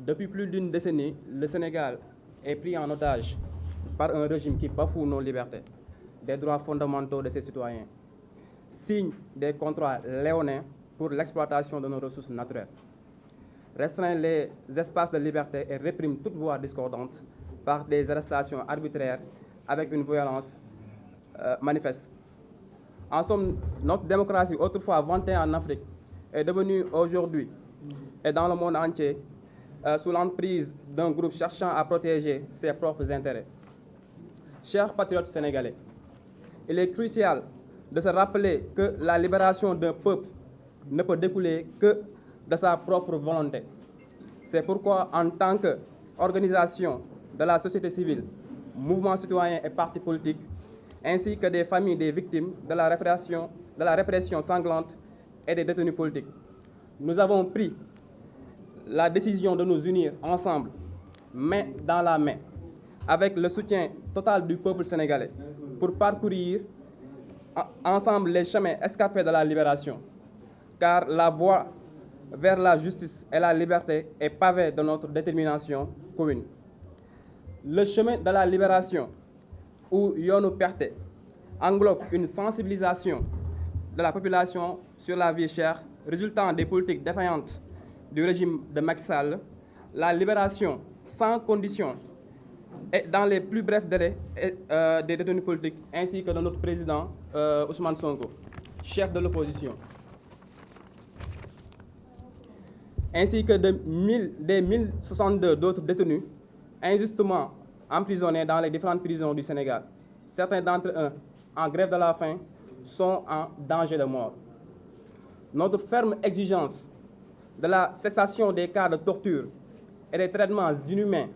Depuis plus d'une décennie, le Sénégal est pris en otage par un régime qui bafoue nos libertés, des droits fondamentaux de ses citoyens, signe des contrats léonins pour l'exploitation de nos ressources naturelles, restreint les espaces de liberté et réprime toute voix discordante par des arrestations arbitraires avec une violence manifeste. En somme, notre démocratie, autrefois vantée en Afrique, est devenue aujourd'hui et dans le monde entier sous l'emprise d'un groupe cherchant à protéger ses propres intérêts. Chers patriotes sénégalais, il est crucial de se rappeler que la libération d'un peuple ne peut découler que de sa propre volonté. C'est pourquoi, en tant qu'organisation de la société civile, mouvement citoyen et partis politiques, ainsi que des familles des victimes de la répression sanglante et des détenus politiques, nous avons pris la décision de nous unir ensemble, main dans la main, avec le soutien total du peuple sénégalais, pour parcourir ensemble les chemins escarpés de la libération, car la voie vers la justice et la liberté est pavée de notre détermination commune. Le chemin de la libération, où Yoonu Perté englobe une sensibilisation de la population sur la vie chère résultant des politiques défaillantes du régime de Macky Sall, la libération sans condition et dans les plus brefs délais des détenus politiques, ainsi que de notre président Ousmane Sonko, chef de l'opposition, ainsi que des 1062 d'autres détenus injustement emprisonnés dans les différentes prisons du Sénégal. Certains d'entre eux, en grève de la faim, sont en danger de mort. Notre ferme exigence de la cessation des cas de torture et des traitements inhumains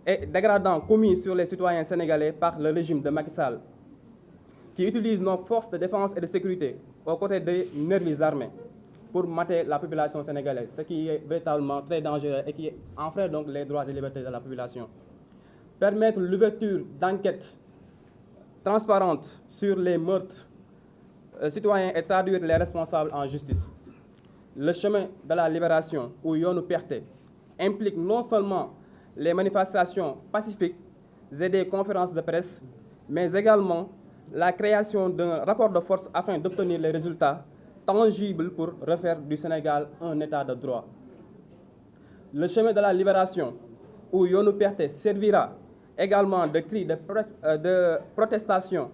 et dégradants commis sur les citoyens sénégalais par le régime de Macky Sall, qui utilise nos forces de défense et de sécurité aux côtés des nervis armés pour mater la population sénégalaise, ce qui est véritablement très dangereux et qui enfreint donc les droits et libertés de la population. Permettre l'ouverture d'enquêtes transparentes sur les meurtres citoyens et traduire les responsables en justice. Le chemin de la libération, ou Yoonu Perté, implique non seulement les manifestations pacifiques et des conférences de presse, mais également la création d'un rapport de force afin d'obtenir les résultats tangibles pour refaire du Sénégal un état de droit. Le chemin de la libération, où Yoonu Perté servira également de cri de protestation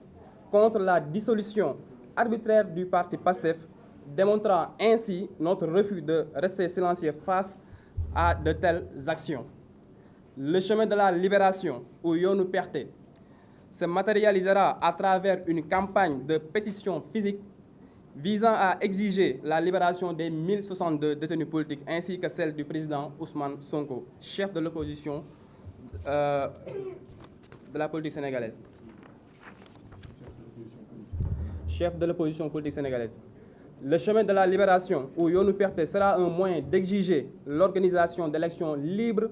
contre la dissolution arbitraire du parti PASTEF, démontrant ainsi notre refus de rester silencieux face à de telles actions. Le chemin de la libération, où Yoonu Perté, se matérialisera à travers une campagne de pétition physique visant à exiger la libération des 1062 détenus politiques ainsi que celle du président Ousmane Sonko, chef de l'opposition de la politique sénégalaise. Chef de l'opposition politique sénégalaise. Le chemin de la libération, où Yoonu Perté sera un moyen d'exiger l'organisation d'élections libres,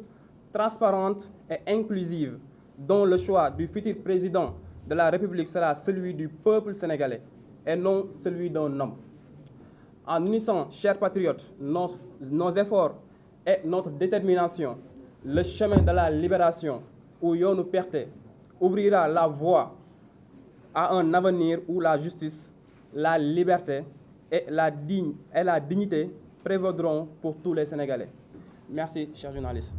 transparentes et inclusives, dont le choix du futur président de la République sera celui du peuple sénégalais et non celui d'un homme. En unissant, chers patriotes, nos efforts et notre détermination, le chemin de la libération, où Yoonu Perté ouvrira la voie à un avenir où la justice, la liberté et la dignité prévaudront pour tous les Sénégalais. Merci, chers journalistes.